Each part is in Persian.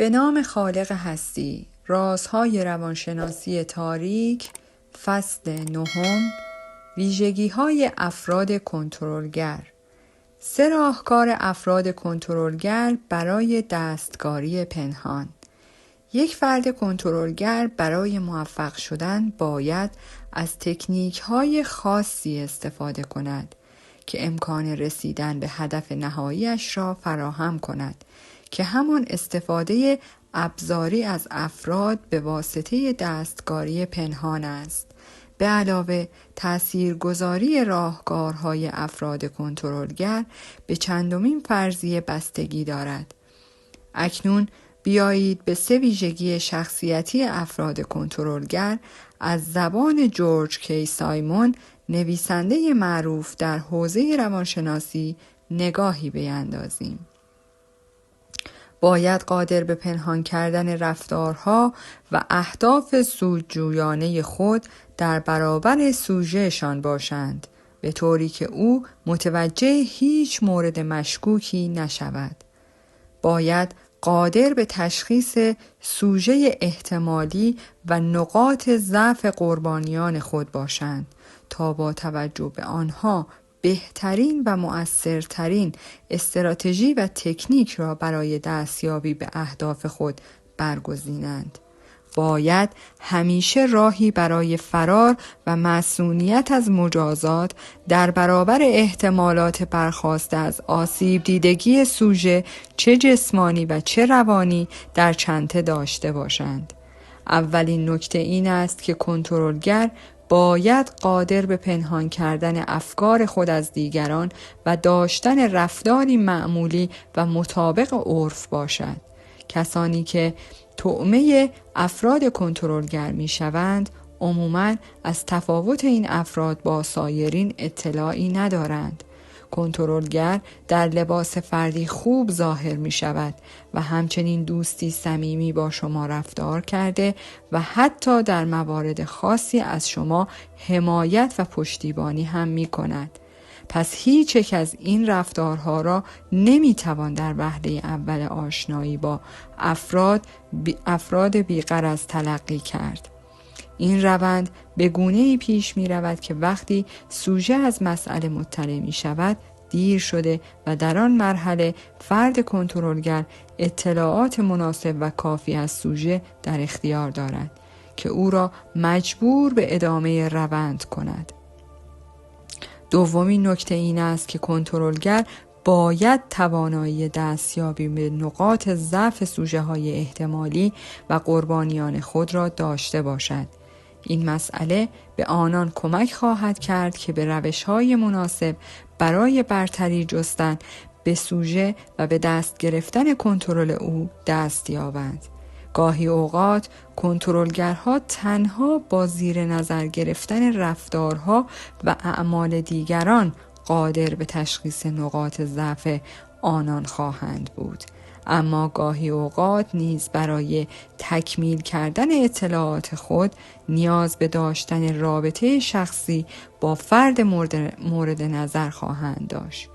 به نام خالق هستی، رازهای روانشناسی تاریک، فصل 9، ویژگی‌های افراد کنترلگر. 3 راهکار افراد کنترلگر برای دستکاری پنهان. یک فرد کنترلگر برای موفق شدن باید از تکنیک‌های خاصی استفاده کند که امکان رسیدن به هدف نهایی‌اش را فراهم کند که همان استفاده ابزاری از افراد به واسطه دستکاری پنهان است. به علاوه تاثیرگذاری راهکارهای افراد کنترلگر به چندمین فرضیه بستگی دارد. اکنون بیایید به 3 ویژگی شخصیتی افراد کنترلگر از زبان جورج کی سایمون، نویسنده معروف در حوزه روانشناسی، نگاهی بیندازیم. باید قادر به پنهان کردن رفتارها و اهداف سودجویانه خود در برابر سوژه‌شان باشند، به طوری که او متوجه هیچ مورد مشکوکی نشود. باید قادر به تشخیص سوژه احتمالی و نقاط ضعف قربانیان خود باشند تا با توجه به آنها بهترین و مؤثرترین استراتژی و تکنیک را برای دستیابی به اهداف خود برگزینند. باید همیشه راهی برای فرار و مصونیت از مجازات در برابر احتمالات برخاسته از آسیب دیدگی سوژه، چه جسمانی و چه روانی، در چنته داشته باشند. اولین نکته این است که کنترلگر باید قادر به پنهان کردن افکار خود از دیگران و داشتن رفتاری معمولی و مطابق عرف باشد. کسانی که طعمه افراد کنترلگر می شوند عموماً از تفاوت این افراد با سایرین اطلاعی ندارند. کنترلگر در لباس فردی خوب ظاهر می شود و همچنین دوستی صمیمی با شما رفتار کرده و حتی در موارد خاصی از شما حمایت و پشتیبانی هم می کند. پس هیچ یک از این رفتارها را نمیتوان در وهله اول آشنایی با افراد بی‌غرض تلقی کرد. این روند به گونه‌ای پیش می رود که وقتی سوژه از مسئله مطلع می شود دیر شده و در آن مرحله فرد کنترلگر اطلاعات مناسب و کافی از سوژه در اختیار دارد که او را مجبور به ادامه روند کند. دومین نکته این است که کنترلگر باید توانایی دستیابی به نقاط ضعف سوژه‌های احتمالی و قربانیان خود را داشته باشد. این مسئله به آنان کمک خواهد کرد که به روش‌های مناسب برای برتری جستن به سوژه و به دست گرفتن کنترل او دست یابند. گاهی اوقات کنترلگرها تنها با زیر نظر گرفتن رفتارها و اعمال دیگران قادر به تشخیص نقاط ضعف آنان خواهند بود، اما گاهی اوقات نیز برای تکمیل کردن اطلاعات خود نیاز به داشتن رابطه شخصی با فرد مورد نظر خواهند داشت.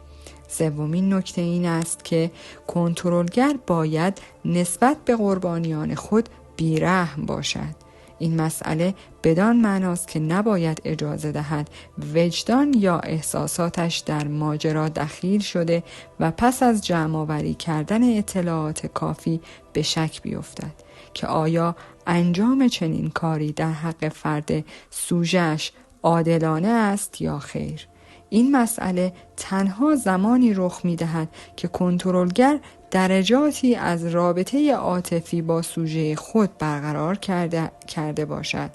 سومین نکته این است که کنترلگر باید نسبت به قربانیان خود بی‌رحم باشد. این مسئله بدان معناست که نباید اجازه دهد وجدان یا احساساتش در ماجرا دخیل شده و پس از جمع‌آوری کردن اطلاعات کافی به شک بیفتد که آیا انجام چنین کاری در حق فرد سوژه‌اش عادلانه است یا خیر. این مسئله تنها زمانی رخ می‌دهد که کنترلگر درجاتی از رابطه عاطفی با سوژه خود برقرار کرده باشد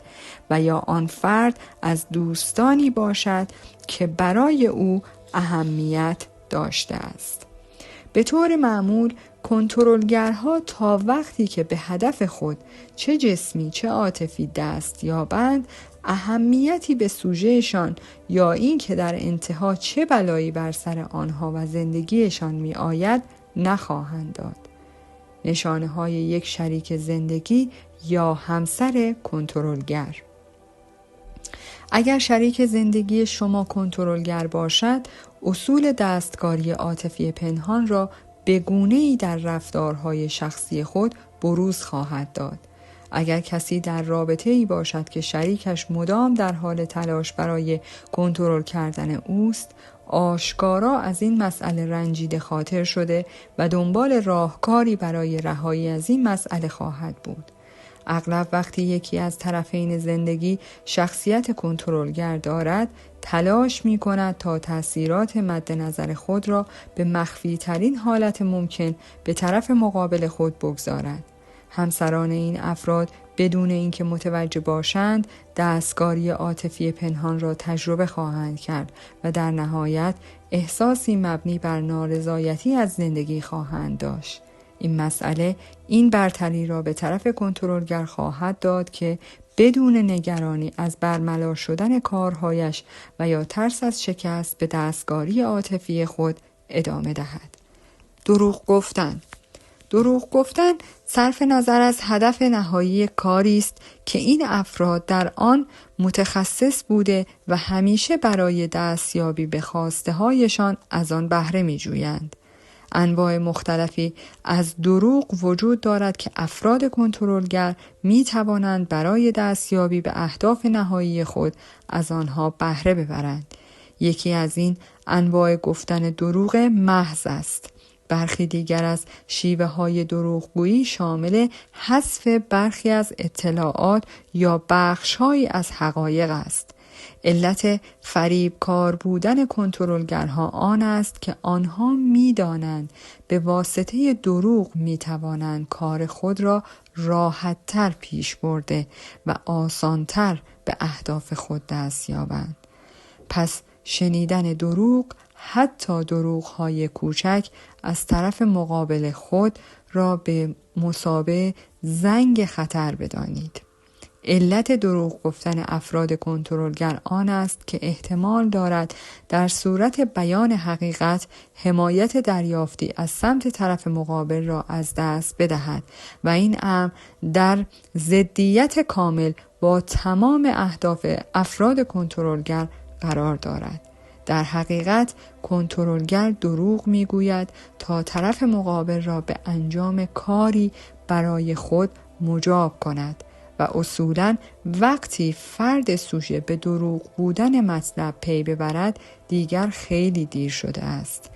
و یا آن فرد از دوستانی باشد که برای او اهمیت داشته است. به طور معمول کنترلگرها تا وقتی که به هدف خود چه جسمی چه عاطفی دست یابند اهمیتی به سوژهشان یا این که در انتها چه بلایی بر سر آنها و زندگیشان می آید نخواهند داد. نشانه های یک شریک زندگی یا همسر کنترلگر. اگر شریک زندگی شما کنترلگر باشد، اصول دستکاری عاطفی پنهان را به گونه‌ای در رفتارهای شخصی خود بروز خواهد داد. اگر کسی در رابطه‌ای باشد که شریکش مدام در حال تلاش برای کنترل کردن اوست، آشکارا از این مسئله رنجیده خاطر شده و دنبال راهکاری برای رهایی از این مسئله خواهد بود. اغلب وقتی یکی از طرفین زندگی شخصیت کنترلگر دارد، تلاش می کند تا تأثیرات مد نظر خود را به مخفی ترین حالت ممکن به طرف مقابل خود بگذارد. همسران این افراد بدون اینکه متوجه باشند دستکاری عاطفی پنهان را تجربه خواهند کرد و در نهایت احساسی مبنی بر نارضایتی از زندگی خواهند داشت. این مسئله این برتری را به طرف کنترلگر خواهد داد که بدون نگرانی از برملا شدن کارهایش و یا ترس از شکست به دستکاری عاطفی خود ادامه دهد. دروغ گفتن صرف نظر از هدف نهایی کاری است که این افراد در آن متخصص بوده و همیشه برای دستیابی به خواسته هایشان از آن بهره می جویند. انواع مختلفی از دروغ وجود دارد که افراد کنترلگر می توانند برای دستیابی به اهداف نهایی خود از آنها بهره ببرند. یکی از این انواع گفتن دروغ محض است. برخی دیگر از شیوه های دروغگویی شامل حذف برخی از اطلاعات یا بخش‌هایی از حقایق است. علت فریبکار بودن کنترلگرها آن است که آنها می‌دانند به واسطه دروغ می‌توانند کار خود را راحت‌تر پیش برده و آسان‌تر به اهداف خود دست یابند. پس شنیدن دروغ، حتی دروغ‌های کوچک از طرف مقابل خود را به مثابه زنگ خطر بدانید. علت دروغ گفتن افراد کنترلگر آن است که احتمال دارد در صورت بیان حقیقت حمایت دریافتی از سمت طرف مقابل را از دست بدهد و این امر در ضدیت کامل با تمام اهداف افراد کنترلگر قرار دارد. در حقیقت کنترلگر دروغ میگوید تا طرف مقابل را به انجام کاری برای خود مجاب کند و اصولاً وقتی فرد سوژه به دروغ بودن مطلب پی ببرد دیگر خیلی دیر شده است.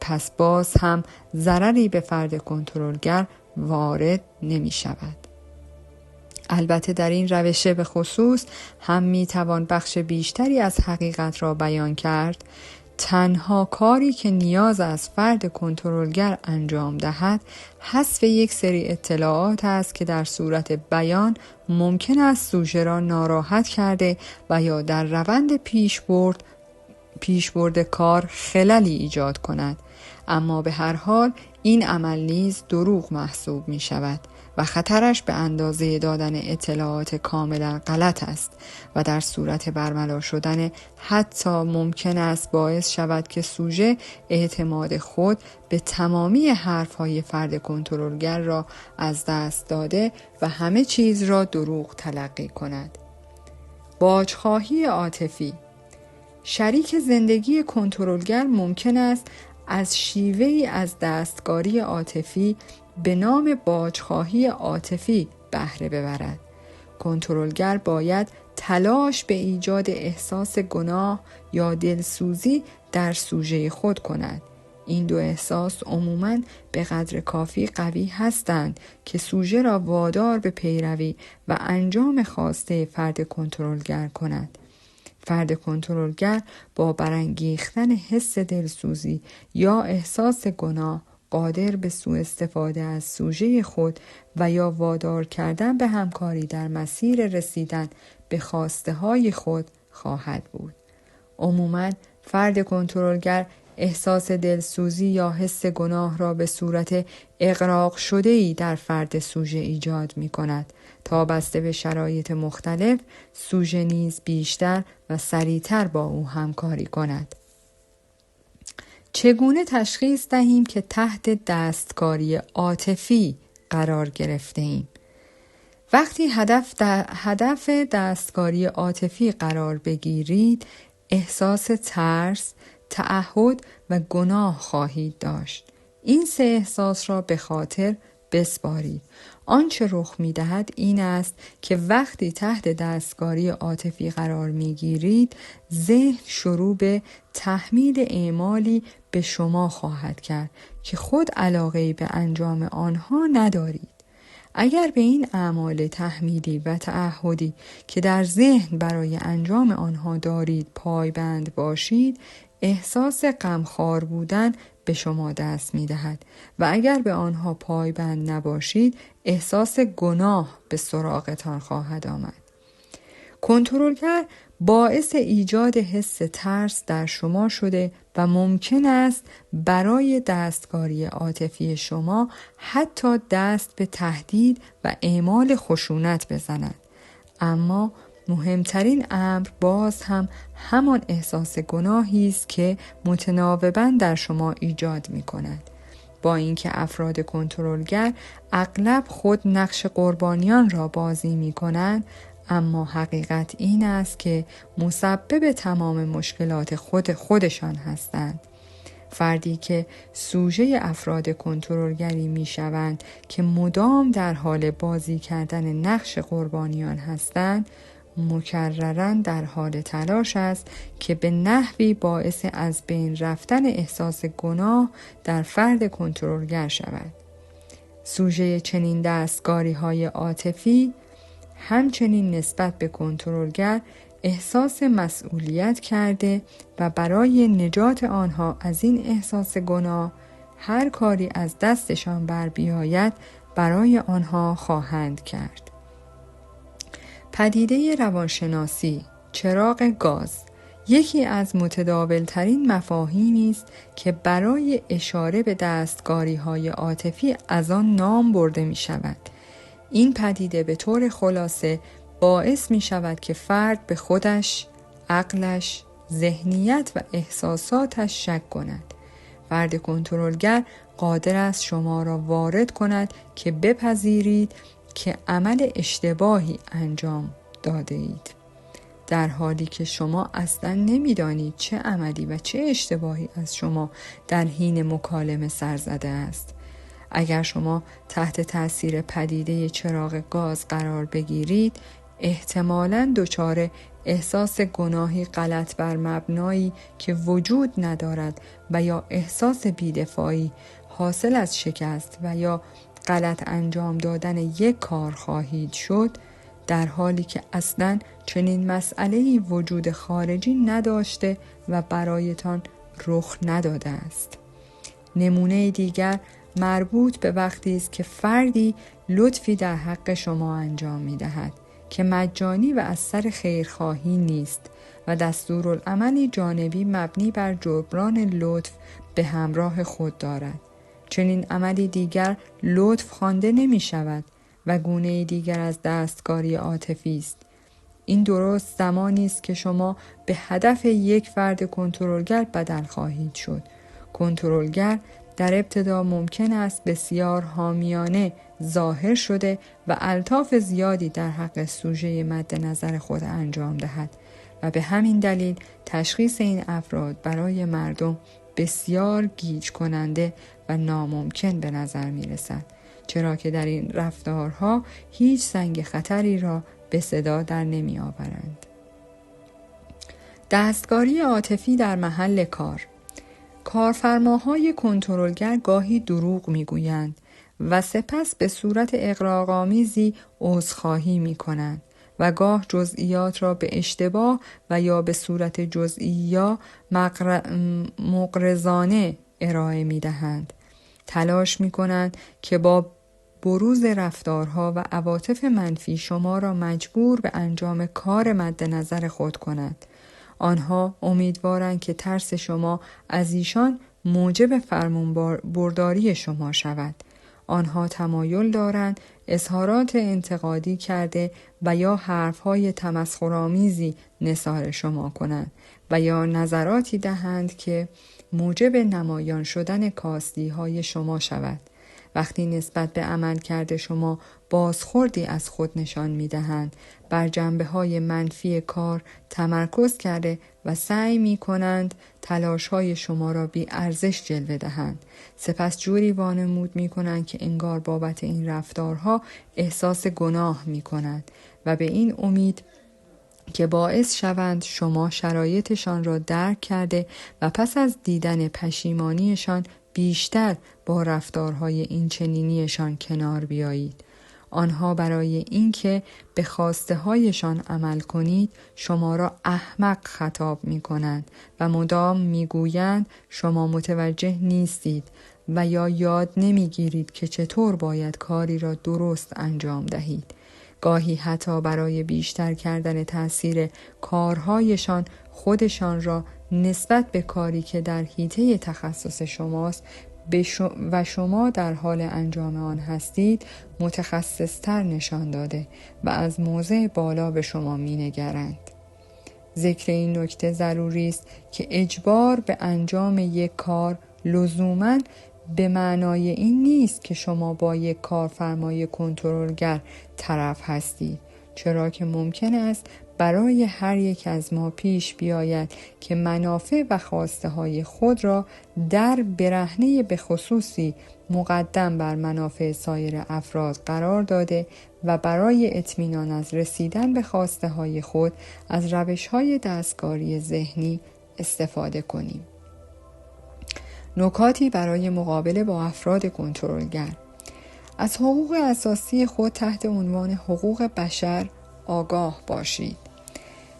پس باز هم ضرری به فرد کنترلگر وارد نمی شود. البته در این روشه به خصوص هم می توان بخش بیشتری از حقیقت را بیان کرد. تنها کاری که نیاز از فرد کنترلگر انجام دهد حذف یک سری اطلاعات است که در صورت بیان ممکن است سوژه را ناراحت کرده و یا در روند پیشبرد کار خللی ایجاد کند. اما به هر حال این عمل نیز دروغ محسوب می شود و خطرش به اندازه دادن اطلاعات کاملا غلط است و در صورت برملا شدن حتی ممکن است باعث شود که سوژه اعتماد خود به تمامی حرفهای فرد کنترلگر را از دست داده و همه چیز را دروغ تلقی کند. باجخواهی عاطفی. شریک زندگی کنترلگر ممکن است از شیوهی از دستکاری عاطفی به نام باجخواهی عاطفی بهره ببرد. کنترلگر باید تلاش به ایجاد احساس گناه یا دلسوزی در سوژه خود کند. این دو احساس عموماً به قدر کافی قوی هستند که سوژه را وادار به پیروی و انجام خواسته فرد کنترلگر کند. فرد کنترلگر با برانگیختن حس دلسوزی یا احساس گناه قادر به سوء استفاده از سوژه خود و یا وادار کردن به همکاری در مسیر رسیدن به خواسته های خود خواهد بود. عموماً فرد کنترلگر احساس دلسوزی یا حس گناه را به صورت اغراق شده‌ای در فرد سوژه ایجاد می کند تا بسته به شرایط مختلف سوژه نیز بیشتر و سریعتر با او همکاری کند. چگونه تشخیص دهیم که تحت دستکاری عاطفی قرار گرفته ایم؟ وقتی هدف دستکاری عاطفی قرار بگیرید، احساس ترس، تعهد و گناه خواهید داشت. این 3 احساس را به خاطر بسپارید. آنچه رخ می‌دهد این است که وقتی تحت دستکاری عاطفی قرار می‌گیرید، ذهن شروع به تحمیل اعمالی به شما خواهد کرد که خود علاقه‌ای به انجام آنها ندارید. اگر به این اعمال تحمیلی و تعهدی که در ذهن برای انجام آنها دارید پایبند باشید، احساس غمخوار بودن به شما دست می دهد و اگر به آنها پایبند نباشید، احساس گناه به سراغتان خواهد آمد. کنترلگر باعث ایجاد حس ترس در شما شده و ممکن است برای دستکاری عاطفی شما حتی دست به تهدید و اعمال خشونت بزند. اما مهمترین امر باز هم همان احساس گناهی است که متناوباً در شما ایجاد می کند. با اینکه افراد کنترلگر اغلب خود نقش قربانیان را بازی می کنند، اما حقیقت این است که مسبب تمام مشکلات خودشان هستند. فردی که سوژه افراد کنترلگری می شوند که مدام در حال بازی کردن نقش قربانیان هستند، مکرراً در حال تلاش است که به نحوی باعث از بین رفتن احساس گناه در فرد کنترلگر شود. سوژه چنین دستکاری‌های عاطفی همچنین نسبت به کنترلگر احساس مسئولیت کرده و برای نجات آنها از این احساس گناه هر کاری از دستشان بر بیاید برای آنها خواهند کرد. پدیده روانشناسی چراغ گاز یکی از متداولترین مفاهیمی است که برای اشاره به دستکاری‌های عاطفی از آن نام برده می شود. این پدیده به طور خلاصه باعث می شود که فرد به خودش، عقلش، ذهنیت و احساساتش شک کند. فرد کنترلگر قادر است شما را وارد کند که بپذیرید که عمل اشتباهی انجام داده اید، در حالی که شما اصلا نمیدانید چه عملی و چه اشتباهی از شما در حین مکالمه سر زده است. اگر شما تحت تاثیر پدیده چراغ گاز قرار بگیرید، احتمالاً دچار احساس گناهی غلط بر مبنایی که وجود ندارد و یا احساس بی‌دفاعی حاصل از شکست و یا غلط انجام دادن یک کار خواهید شد، در حالی که اصلاً چنین مسئله‌ای وجود خارجی نداشته و برایتان رخ نداده است. نمونه دیگر مربوط به وقتی است که فردی لطفی در حق شما انجام می‌دهد که مجانی و از سر خیرخواهی نیست و دستورالعملی جانبی مبنی بر جبران لطف به همراه خود دارد. چنین عملی دیگر لطف خوانده نمی شود و گونه دیگر از دستکاری عاطفی است. این درست زمانی است که شما به هدف یک فرد کنترلگر بدل خواهید شد. کنترلگر در ابتدا ممکن است بسیار حامیانه ظاهر شده و الطاف زیادی در حق سوژه مد نظر خود انجام دهد و به همین دلیل تشخیص این افراد برای مردم بسیار گیج کننده و ناممکن به نظر می رسد، چرا که در این رفتارها هیچ سنگ خطری را به صدا در نمی آورند. دستکاری عاطفی در محل کار. کارفرماهای کنترلگر گاهی دروغ میگویند و سپس به صورت اغراق‌آمیزی عذرخواهی میکنند و گاه جزئیات را به اشتباه و یا به صورت جزئی یا مغرضانه ارائه میدهند. تلاش میکنند که با بروز رفتارها و عواطف منفی شما را مجبور به انجام کار مد نظر خود کنند. آنها امیدوارند که ترس شما از ایشان موجب فرمانبرداری شما شود. آنها تمایل دارند اظهارات انتقادی کرده و یا حرفهای تمسخرآمیزی نثار شما کنند و یا نظراتی دهند که موجب نمایان شدن کاستی‌های شما شود. وقتی نسبت به عملکرد شما بازخوردی از خود نشان می‌دهند، بر جنبه‌های منفی کار تمرکز کرده و سعی می‌کنند تلاش‌های شما را بی ارزش جلوه دهند. سپس جوری وانمود می‌کنند که انگار بابت این رفتارها احساس گناه می‌کنند و به این امید که باعث شوند شما شرایطشان را درک کرده و پس از دیدن پشیمانیشان بیشتر با رفتارهای این چنینیشان کنار بیایید. آنها برای اینکه به خواسته هایشان عمل کنید شما را احمق خطاب می کنند و مدام می گویند شما متوجه نیستید و یا یاد نمی گیرید که چطور باید کاری را درست انجام دهید. گاهی حتی برای بیشتر کردن تأثیر کارهایشان خودشان را نسبت به کاری که در حیطه تخصص شماست و شما در حال انجام آن هستید متخصصتر نشان داده و از موضع بالا به شما می نگرند. ذکر این نکته ضروری است که اجبار به انجام یک کار لزوماً به معنای این نیست که شما با یک کارفرمای کنترلگر طرف هستید، چرا که ممکن است برای هر یک از ما پیش بیاید که منافع و خواسته های خود را در برهنه به خصوصی مقدم بر منافع سایر افراد قرار داده و برای اطمینان از رسیدن به خواسته های خود از روش های دستکاری ذهنی استفاده کنیم. نکاتی برای مقابله با افراد کنترلگر: از حقوق اساسی خود تحت عنوان حقوق بشر آگاه باشید.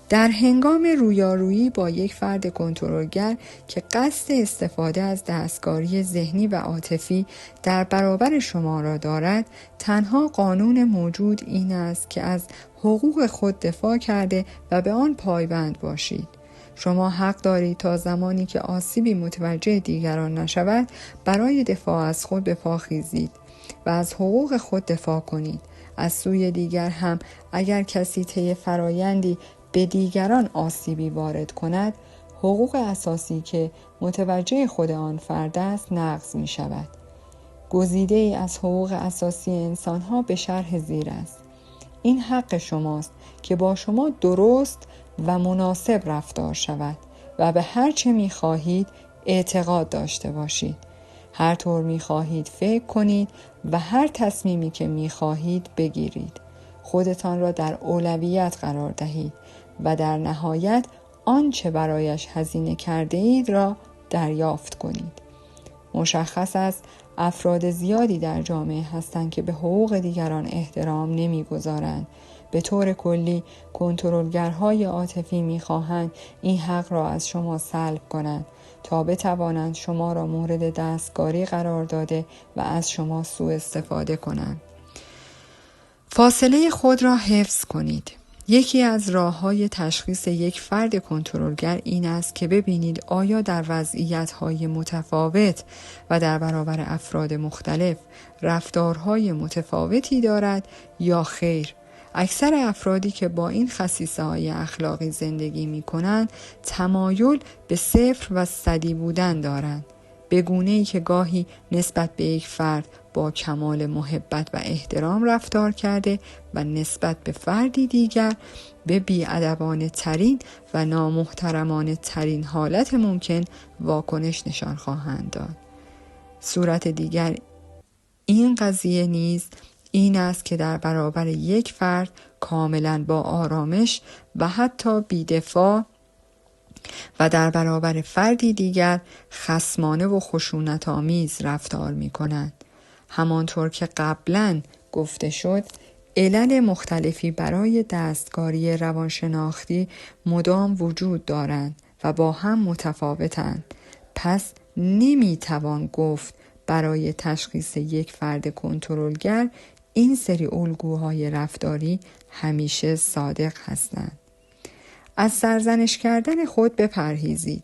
در هنگام رویارویی با یک فرد کنترلگر که قصد استفاده از دستکاری ذهنی و عاطفی در برابر شما را دارد، تنها قانون موجود این است که از حقوق خود دفاع کرده و به آن پایبند باشید. شما حق دارید تا زمانی که آسیبی متوجه دیگران نشود برای دفاع از خود به پا خیزید و از حقوق خود دفاع کنید. از سوی دیگر هم اگر کسی طی فرایندی به دیگران آسیبی وارد کند، حقوق اساسی که متوجه خود آن فرد است نقض می شود. گزیده ای از حقوق اساسی انسانها به شرح زیر است. این حق شماست که با شما درست و مناسب رفتار شود و به هر چه می خواهید اعتقاد داشته باشید. هر طور می خواهید فکر کنید و هر تصمیمی که می خواهید بگیرید. خودتان را در اولویت قرار دهید و در نهایت آنچه برایش هزینه کرده اید را دریافت کنید. مشخص است افراد زیادی در جامعه هستند که به حقوق دیگران احترام نمی‌گذارند. به طور کلی کنترلگرهای عاطفی می‌خواهند این حق را از شما سلب کنند تا بتوانند شما را مورد دستکاری قرار داده و از شما سوء استفاده کنند. فاصله خود را حفظ کنید. یکی از راه‌های تشخیص یک فرد کنترلگر این است که ببینید آیا در وضعیت‌های متفاوت و در برابر افراد مختلف رفتارهای متفاوتی دارد یا خیر. اکثر افرادی که با این خصیصه‌های اخلاقی زندگی می‌کنند تمایل به صفر و صدی بودن دارند، به گونه‌ای که گاهی نسبت به یک فرد با کمال محبت و احترام رفتار کرده و نسبت به فردی دیگر به بی‌ادبانه ترین و نامحترمانه ترین حالت ممکن واکنش نشان خواهند داد. صورت دیگر این قضیه نیز این است که در برابر یک فرد کاملا با آرامش و حتی بی‌دفاع و در برابر فردی دیگر خصمانه و خشونت‌آمیز رفتار می‌کنند. همانطور که قبلاً گفته شد، علل مختلفی برای دستکاری روانشناختی مدام وجود دارند و با هم متفاوتند. پس نمی‌توان گفت برای تشخیص یک فرد کنترلگر این سری الگوهای رفتاری همیشه صادق هستند. از سرزنش کردن خود بپرهیزید.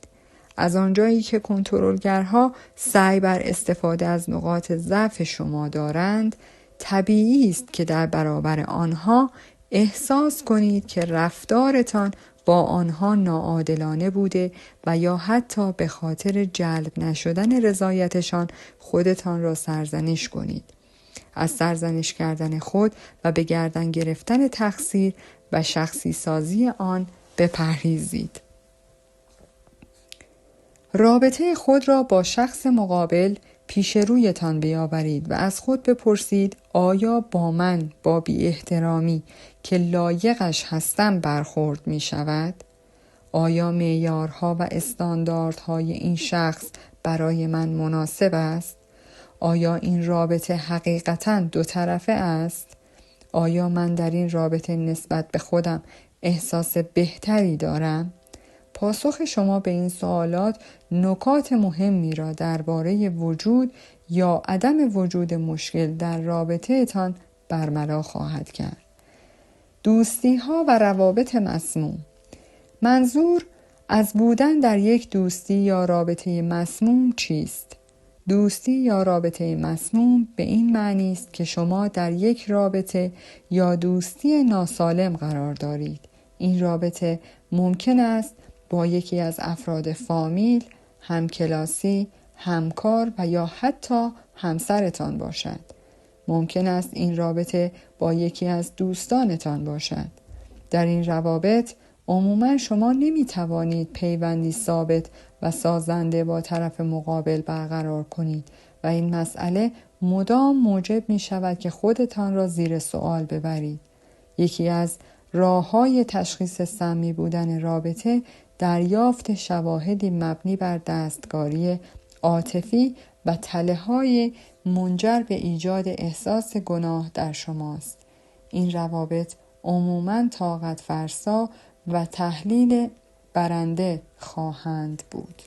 از آنجایی که کنترلگرها سعی بر استفاده از نقاط ضعف شما دارند، طبیعی است که در برابر آنها احساس کنید که رفتارتان با آنها ناعادلانه بوده و یا حتی به خاطر جلب نشدن رضایتشان خودتان را سرزنش کنید. از سرزنش کردن خود و به گردن گرفتن تقصیر و شخصی سازی آن بپرهیزید. رابطه خود را با شخص مقابل پیش رویتان بیاورید و از خود بپرسید آیا با من با بی احترامی که لایقش هستم برخورد می شود؟ آیا معیارها و استانداردهای این شخص برای من مناسب است؟ آیا این رابطه حقیقتاً دو طرفه است؟ آیا من در این رابطه نسبت به خودم احساس بهتری دارم؟ پاسخ شما به این سوالات نکات مهمی را درباره وجود یا عدم وجود مشکل در رابطه تان برملا خواهد کرد. دوستی ها و روابط مسموم. منظور از بودن در یک دوستی یا رابطه مسموم چیست؟ دوستی یا رابطه مسموم به این معنی است که شما در یک رابطه یا دوستی ناسالم قرار دارید. این رابطه ممکن است با یکی از افراد فامیل، همکلاسی، همکار و یا حتی همسرتان باشد. ممکن است این رابطه با یکی از دوستانتان باشد. در این روابط عموماً شما نمی توانید پیوندی ثابت و سازنده با طرف مقابل برقرار کنید و این مسئله مدام موجب می شود که خودتان را زیر سوال ببرید. یکی از راه‌های تشخیص سمی بودن رابطه دریافت شواهدی مبنی بر دستکاری عاطفی و تله‌های منجر به ایجاد احساس گناه در شماست. این روابط عموماً طاقت فرسا و تحلیل برنده خواهند بود.